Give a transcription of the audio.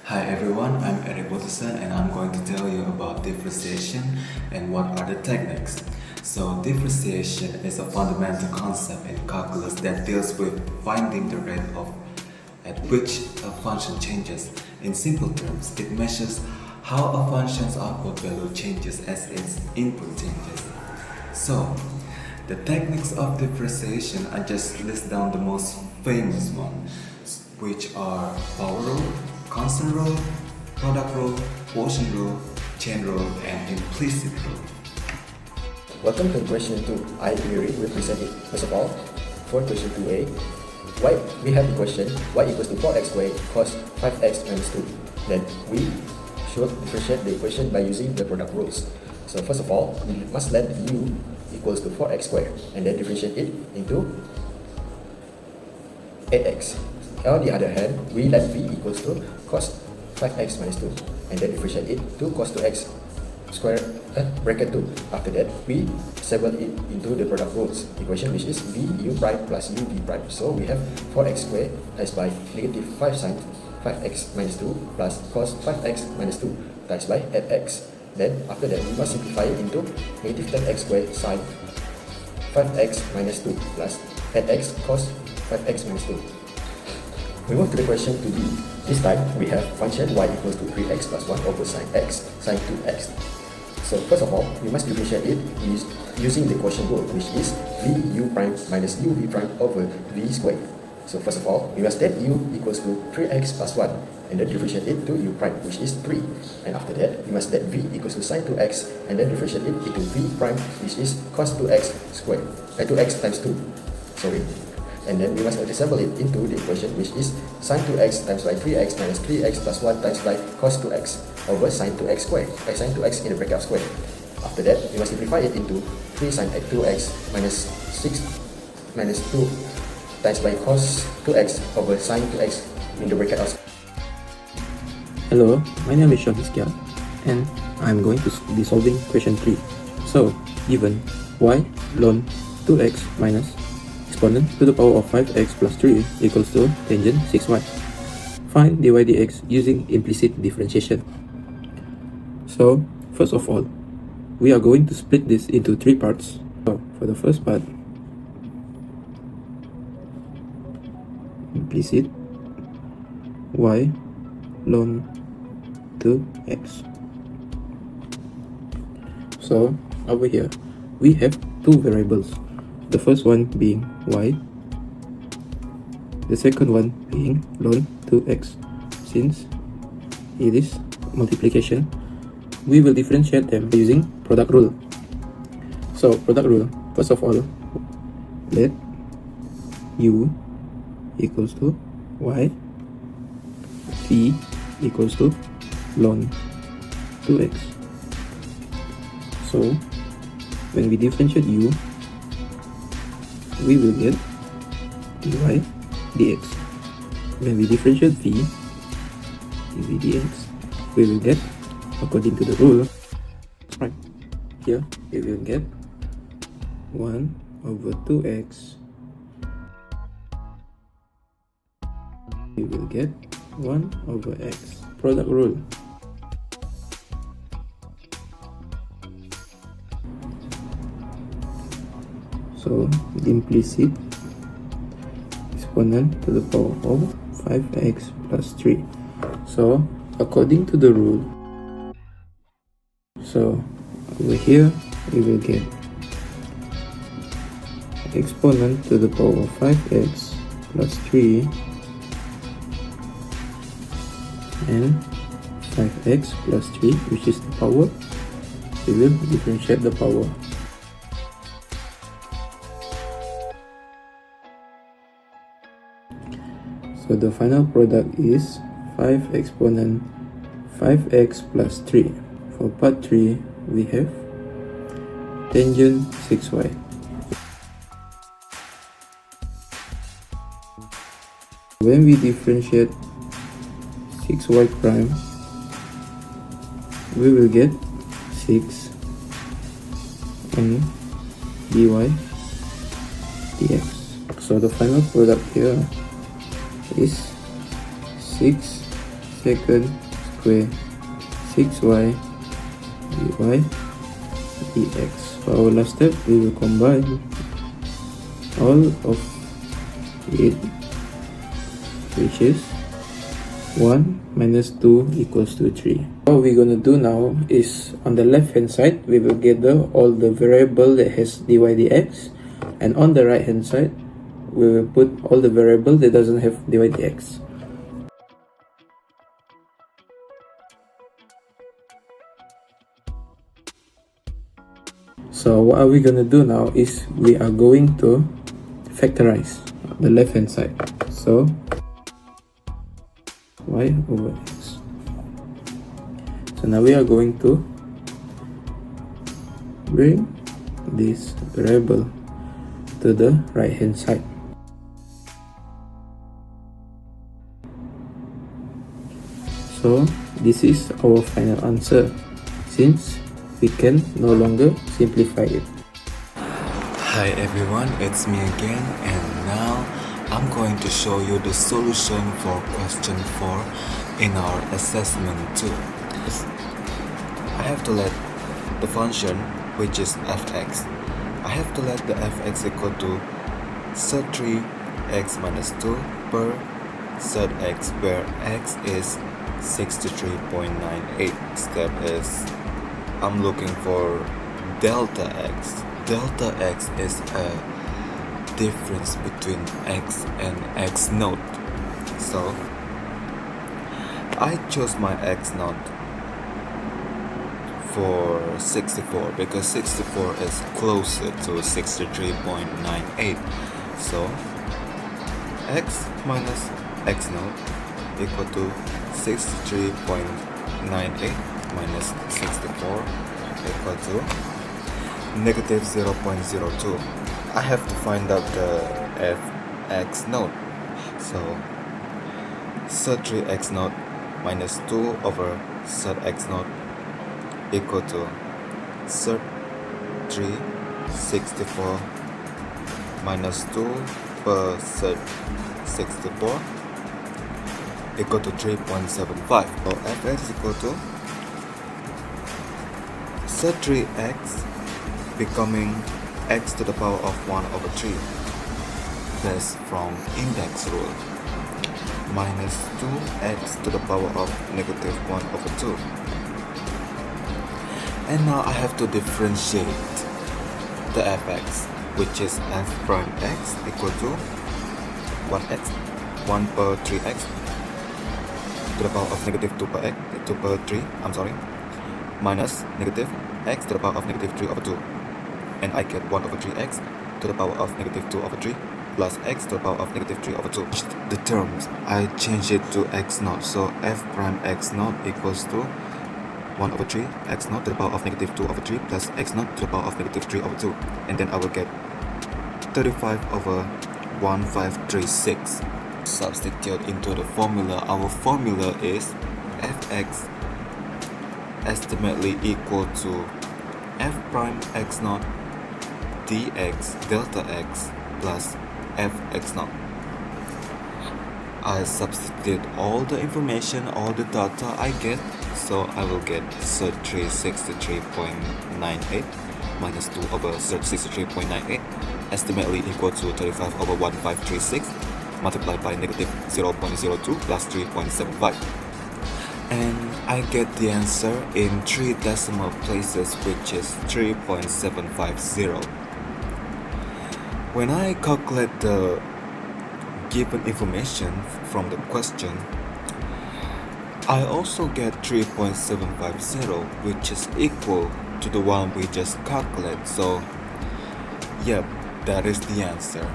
Hi everyone, I'm Eric Watterson and I'm going to tell you about differentiation and what are the techniques. So differentiation is a fundamental concept in calculus that deals with finding the rate at which a function changes. In simple terms, it measures how a function's output value changes as its input changes. So, the techniques of differentiation, I just list down the most famous ones, which are power rule, constant rule, product rule, quotient rule, chain rule, and implicit rule. Welcome to question 2. I query represented. First of all, for question 2a, why we have the question y equals to 4x squared cos 5x minus 2. Then we should differentiate the equation by using the product rules. So first of all, we must let u equals to 4x squared and then differentiate it into 8x. On the other hand, we let v equals to cos 5x minus 2 and then differentiate it to cos 2x square bracket 2. After that, we separate it into the product rules equation, which is v u prime plus u v prime. So we have 4x squared times by negative 5 sine 5x minus 2 plus cos 5x minus 2 times by 8x. Then after that, we must simplify it into negative 10x squared sine 5x minus 2 plus 8x cos 5x minus 2. We move to the question 2b. This time, we have function y equals to 3x plus 1 over sine x, sine 2x. So first of all, we must differentiate it using the quotient rule, which is v u prime minus u v prime over v squared. So first of all, we must let u equals to 3x plus 1 and then differentiate it to u prime, which is 3. And after that, we must let v equals to sine 2x and then differentiate it into v prime, which is cos 2x squared, 2x times 2. Sorry. And then we must disassemble it into the equation, which is sine 2x times by 3x minus 3x plus 1 times by cos 2x over sine 2x squared, by sine 2x in the bracket of square. After that, we must simplify it into 3 sine 2x minus 6 minus 2 times by cos 2x over sine 2x in the bracket of square. Hello, my name is Shafiskya and I'm going to be solving question 3. So, given y ln 2x minus exponent to the power of 5x plus 3 equals to tangent 6y. Find dy dx using implicit differentiation. So, first of all, we are going to split this into 3 parts. So, for the first part, implicit y ln 2x. So, over here, we have 2 variables. The first one being y, the second one being ln 2x. Since it is multiplication, we will differentiate them using product rule. So product rule, first of all, let u equals to y, v equals to ln 2x. So when we differentiate u, we will get dy dx. When we differentiate v, dv dx, we will get, according to the rule, right here, we will get 1 over 2x. We will get 1 over x. Product rule. So, the implicit exponent to the power of 5x plus 3. So, according to the rule, so over here we will get exponent to the power of 5x plus 3 and 5x plus 3, which is the power. We will differentiate the power. So the final product is 5 exponent 5x plus 3. For part 3, we have tangent 6y. When we differentiate 6y prime, we will get 6 and dy dx. So the final product here is 6 second square 6y dy dx. For our last step, we will combine all of it, which is 1 minus 2 equals to 3. What we're gonna do now is, on the left hand side, we will gather all the variable that has dy dx, and on the right hand side, we will put all the variable that doesn't have dy dx. So what are we gonna do now is we are going to factorize the left hand side. So y over x. So now we are going to bring this variable to the right hand side. So this is our final answer, since we can no longer simplify it. Hi everyone, it's me again, and now I'm going to show you the solution for question 4 in our assessment 2. I have to let the function, which is fx, I have to let the fx equal to sub 3x minus 2 per sub x, where x is 63.98. Step is, I'm looking for delta x. Delta x is a difference between x and x naught. So I chose my x naught for 64 because 64 is closer to 63.98. So x minus x naught equal to 63.98 minus 64 equal to negative 0.02. I have to find out the fx naught. So sub 3x naught minus 2 over sub x naught equal to sub 364 minus 2 per sub 64 equal to 3.75. So fx is equal to sub 3x becoming x to the power of 1 over 3 based from index rule minus 2x to the power of negative 1 over 2. And now I have to differentiate the fx, which is f prime x equal to 1x, 1 per 3x to the power of negative 2 per 3, minus negative x to the power of negative 3 over 2. And I get 1 over 3x to the power of negative 2 over 3 plus x to the power of negative 3 over 2. The terms, I change it to x naught. So f prime x naught equals to 1 over 3 x naught to the power of negative 2 over 3 plus x naught to the power of negative 3 over 2. And then I will get 35 over 1536. Substitute into the formula. Our formula is fx estimately equal to f prime x naught dx delta x plus fx naught. I substitute all the information, all the data I get, so I will get sub 363.98 minus 2 over sub 63.98 estimately equal to 35 over 1536 multiplied by negative 0.02 plus 3.75. And I get the answer in 3 decimal places, which is 3.750. When I calculate the given information from the question, I also get 3.750, which is equal to the one we just calculated. So, yep, that is the answer.